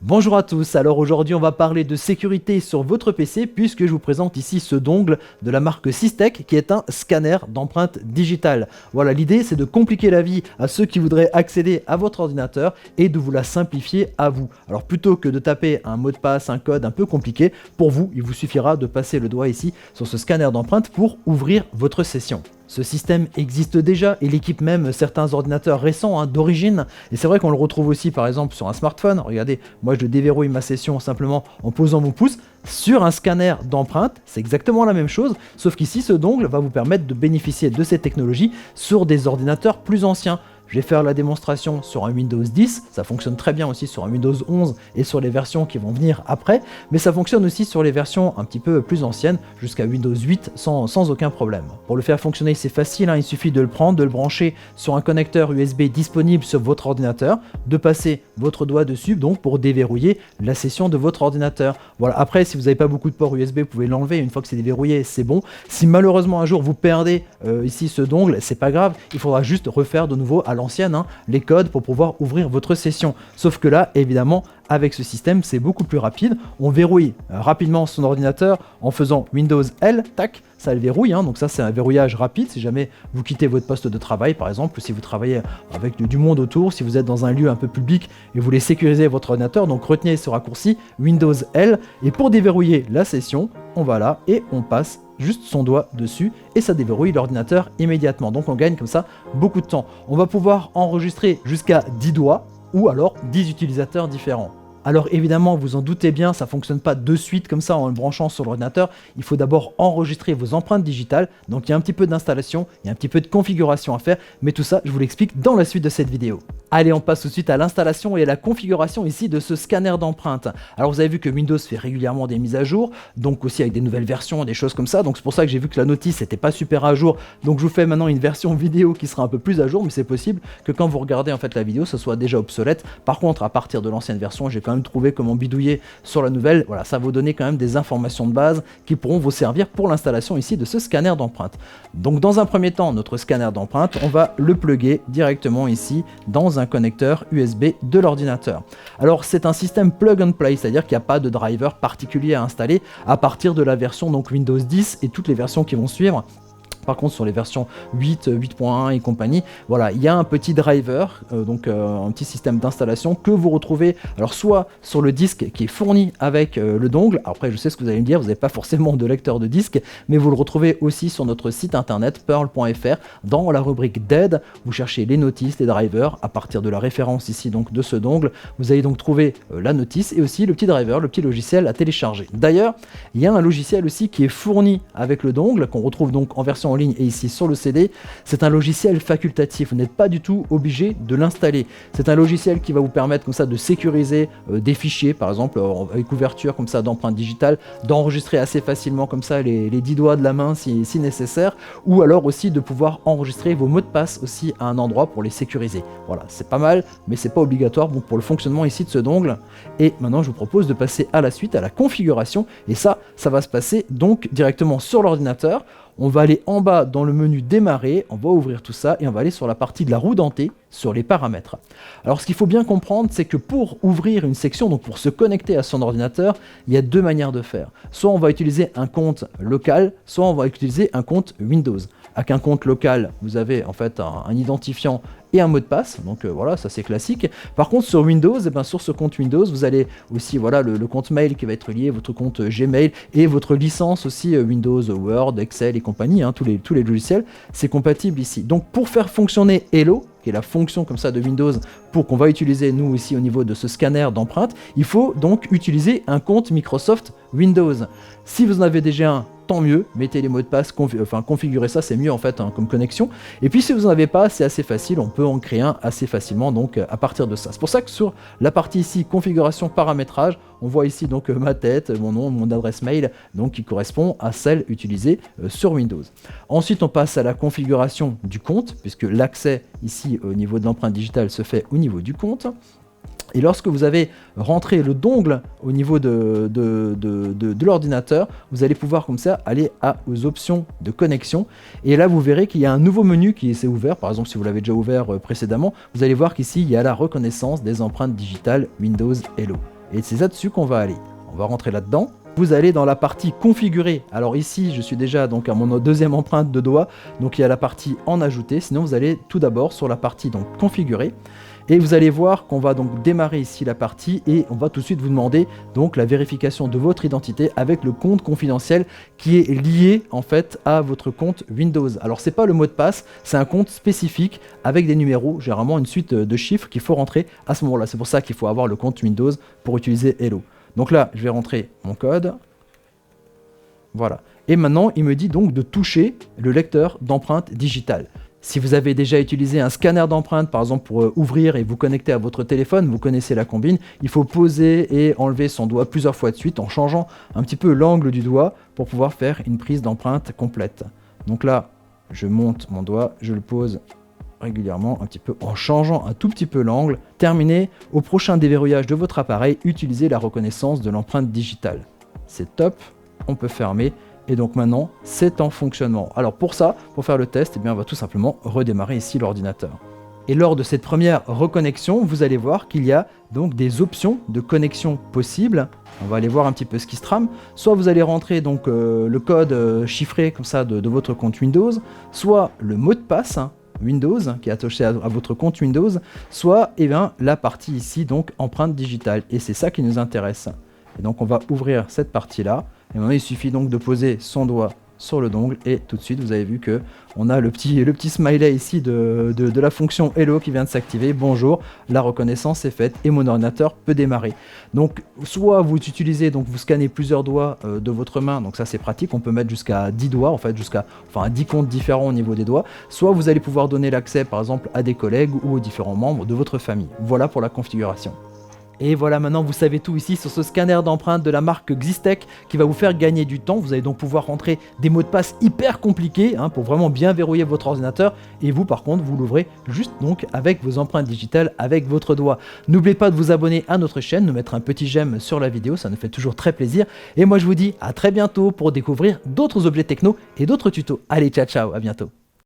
Bonjour à tous, alors aujourd'hui on va parler de sécurité sur votre PC puisque je vous présente ici ce dongle de la marque Systech qui est un scanner d'empreintes digitales. Voilà, l'idée c'est de compliquer la vie à ceux qui voudraient accéder à votre ordinateur et de vous la simplifier à vous. Alors plutôt que de taper un mot de passe, un code un peu compliqué, pour vous il vous suffira de passer le doigt ici sur ce scanner d'empreintes pour ouvrir votre session. Ce système existe déjà et l'équipe même certains ordinateurs récents d'origine, et c'est vrai qu'on le retrouve aussi par exemple sur un smartphone. Regardez, moi je déverrouille ma session simplement en posant mon pouce sur un scanner d'empreintes, c'est exactement la même chose, sauf qu'ici ce dongle va vous permettre de bénéficier de cette technologie sur des ordinateurs plus anciens. Je vais faire la démonstration sur un Windows 10, ça fonctionne très bien aussi sur un Windows 11 et sur les versions qui vont venir après, mais ça fonctionne aussi sur les versions un petit peu plus anciennes, jusqu'à Windows 8 sans aucun problème. Pour le faire fonctionner, c'est facile, il suffit de le prendre, de le brancher sur un connecteur USB disponible sur votre ordinateur, de passer votre doigt dessus donc pour déverrouiller la session de votre ordinateur. Voilà. Après, si vous n'avez pas beaucoup de ports USB, vous pouvez l'enlever, une fois que c'est déverrouillé, c'est bon. Si malheureusement un jour vous perdez ici ce dongle, c'est pas grave, il faudra juste refaire de nouveau à l'ancienne les codes pour pouvoir ouvrir votre session. Sauf que là, évidemment, avec ce système, c'est beaucoup plus rapide. On verrouille rapidement son ordinateur en faisant Windows L, tac, ça le verrouille. Donc ça, c'est un verrouillage rapide. Si jamais vous quittez votre poste de travail, par exemple, si vous travaillez avec du monde autour, si vous êtes dans un lieu un peu public et vous voulez sécuriser votre ordinateur, donc retenez ce raccourci Windows L. Et pour déverrouiller la session, on va là et on passe juste son doigt dessus et ça déverrouille l'ordinateur immédiatement. Donc on gagne comme ça beaucoup de temps. On va pouvoir enregistrer jusqu'à 10 doigts ou alors 10 utilisateurs différents. Alors évidemment, vous en doutez bien, ça ne fonctionne pas de suite comme ça en le branchant sur l'ordinateur. Il faut d'abord enregistrer vos empreintes digitales. Donc il y a un petit peu d'installation, il y a un petit peu de configuration à faire, mais tout ça, je vous l'explique dans la suite de cette vidéo. Allez, on passe tout de suite à l'installation et à la configuration ici de ce scanner d'empreintes. Alors vous avez vu que Windows fait régulièrement des mises à jour, donc aussi avec des nouvelles versions, des choses comme ça. Donc c'est pour ça que j'ai vu que la notice n'était pas super à jour. Donc je vous fais maintenant une version vidéo qui sera un peu plus à jour, mais c'est possible que quand vous regardez en fait la vidéo, ce soit déjà obsolète. Par contre, à partir de l'ancienne version, j'ai quand même trouvé comment bidouiller sur la nouvelle. Voilà, ça va vous donner quand même des informations de base qui pourront vous servir pour l'installation ici de ce scanner d'empreintes. Donc dans un premier temps, notre scanner d'empreintes, on va le plugger directement ici dans un connecteur USB de l'ordinateur. Alors c'est un système plug and play, c'est-à-dire qu'il n'y a pas de driver particulier à installer à partir de la version donc Windows 10 et toutes les versions qui vont suivre. Par contre, sur les versions 8, 8.1 et compagnie, voilà, il y a un petit driver, un petit système d'installation que vous retrouvez alors soit sur le disque qui est fourni avec le dongle. Après, je sais ce que vous allez me dire, vous n'avez pas forcément de lecteur de disque, mais vous le retrouvez aussi sur notre site internet pearl.fr dans la rubrique d'aide. Vous cherchez les notices, les drivers, à partir de la référence ici donc de ce dongle, vous allez donc trouver la notice et aussi le petit driver, le petit logiciel à télécharger. D'ailleurs, il y a un logiciel aussi qui est fourni avec le dongle qu'on retrouve donc en version en ligne et ici sur le CD. C'est un logiciel facultatif, vous n'êtes pas du tout obligé de l'installer. C'est un logiciel qui va vous permettre comme ça de sécuriser des fichiers, par exemple avec ouverture comme ça d'empreintes digitales, d'enregistrer assez facilement comme ça les 10 doigts de la main si nécessaire, ou alors aussi de pouvoir enregistrer vos mots de passe aussi à un endroit pour les sécuriser. Voilà, c'est pas mal, mais c'est pas obligatoire donc pour le fonctionnement ici de ce dongle. Et maintenant je vous propose de passer à la suite, à la configuration, et ça va se passer donc directement sur l'ordinateur. On va aller en bas dans le menu démarrer, on va ouvrir tout ça et on va aller sur la partie de la roue dentée, sur les paramètres. Alors ce qu'il faut bien comprendre, c'est que pour ouvrir une section, donc pour se connecter à son ordinateur, il y a deux manières de faire. Soit on va utiliser un compte local, soit on va utiliser un compte Windows. Avec un compte local, vous avez en fait un identifiant et un mot de passe, donc voilà, ça c'est classique. Par contre sur Windows, sur ce compte Windows, vous allez aussi voilà le compte mail qui va être lié, votre compte Gmail et votre licence aussi Windows, Word, Excel et compagnie, tous les logiciels, c'est compatible ici. Donc pour faire fonctionner Hello, qui est la fonction comme ça de Windows pour qu'on va utiliser nous ici au niveau de ce scanner d'empreintes, il faut donc utiliser un compte Microsoft Windows. Si vous en avez déjà un, tant mieux, mettez les mots de passe, configurez ça, c'est mieux en fait comme connexion. Et puis si vous n'en avez pas, c'est assez facile, on peut en créer un assez facilement donc à partir de ça. C'est pour ça que sur la partie ici configuration paramétrage, on voit ici donc ma tête, mon nom, mon adresse mail, donc qui correspond à celle utilisée sur Windows. Ensuite on passe à la configuration du compte, puisque l'accès ici au niveau de l'empreinte digitale se fait au niveau du compte. Et lorsque vous avez rentré le dongle au niveau de l'ordinateur, vous allez pouvoir comme ça aller aux options de connexion. Et là, vous verrez qu'il y a un nouveau menu qui s'est ouvert. Par exemple, si vous l'avez déjà ouvert précédemment, vous allez voir qu'ici, il y a la reconnaissance des empreintes digitales Windows Hello. et c'est là-dessus qu'on va aller. On va rentrer là-dedans. Vous allez dans la partie configurer. Alors ici, je suis déjà donc à mon deuxième empreinte de doigt, donc il y a la partie en ajouter. Sinon, vous allez tout d'abord sur la partie donc configurer. Et vous allez voir qu'on va donc démarrer ici la partie et on va tout de suite vous demander donc la vérification de votre identité avec le compte confidentiel qui est lié en fait à votre compte Windows. Alors c'est pas le mot de passe, c'est un compte spécifique avec des numéros, généralement une suite de chiffres qu'il faut rentrer à ce moment-là. C'est pour ça qu'il faut avoir le compte Windows pour utiliser Hello. Donc là, je vais rentrer mon code. Voilà. Et maintenant, il me dit donc de toucher le lecteur d'empreintes digitales. Si vous avez déjà utilisé un scanner d'empreintes, par exemple pour ouvrir et vous connecter à votre téléphone, vous connaissez la combine, il faut poser et enlever son doigt plusieurs fois de suite en changeant un petit peu l'angle du doigt pour pouvoir faire une prise d'empreinte complète. Donc là, je monte mon doigt, je le pose régulièrement un petit peu en changeant un tout petit peu l'angle. Terminé, au prochain déverrouillage de votre appareil, utilisez la reconnaissance de l'empreinte digitale. C'est top, on peut fermer. Et donc maintenant, c'est en fonctionnement. Alors pour ça, pour faire le test, eh bien, on va tout simplement redémarrer ici l'ordinateur. Et lors de cette première reconnexion, vous allez voir qu'il y a donc des options de connexion possibles. On va aller voir un petit peu ce qui se trame. Soit vous allez rentrer donc le code chiffré comme ça de votre compte Windows, soit le mot de passe Windows qui est attaché à votre compte Windows, soit eh bien, la partie ici donc empreinte digitale. Et c'est ça qui nous intéresse. Et donc on va ouvrir cette partie-là. Et maintenant, il suffit donc de poser son doigt sur le dongle et tout de suite, vous avez vu que on a le petit smiley ici de la fonction Hello qui vient de s'activer. Bonjour, la reconnaissance est faite et mon ordinateur peut démarrer. Donc, soit vous utilisez, donc vous scannez plusieurs doigts de votre main, donc ça c'est pratique, on peut mettre jusqu'à 10 doigts, en fait, à 10 comptes différents au niveau des doigts. Soit vous allez pouvoir donner l'accès, par exemple, à des collègues ou aux différents membres de votre famille. Voilà pour la configuration. Et voilà, maintenant vous savez tout ici sur ce scanner d'empreintes de la marque Xystec qui va vous faire gagner du temps. Vous allez donc pouvoir rentrer des mots de passe hyper compliqués pour vraiment bien verrouiller votre ordinateur. Et vous par contre, vous l'ouvrez juste donc avec vos empreintes digitales, avec votre doigt. N'oubliez pas de vous abonner à notre chaîne, de mettre un petit j'aime sur la vidéo, ça nous fait toujours très plaisir. Et moi je vous dis à très bientôt pour découvrir d'autres objets techno et d'autres tutos. Allez, ciao ciao, à bientôt.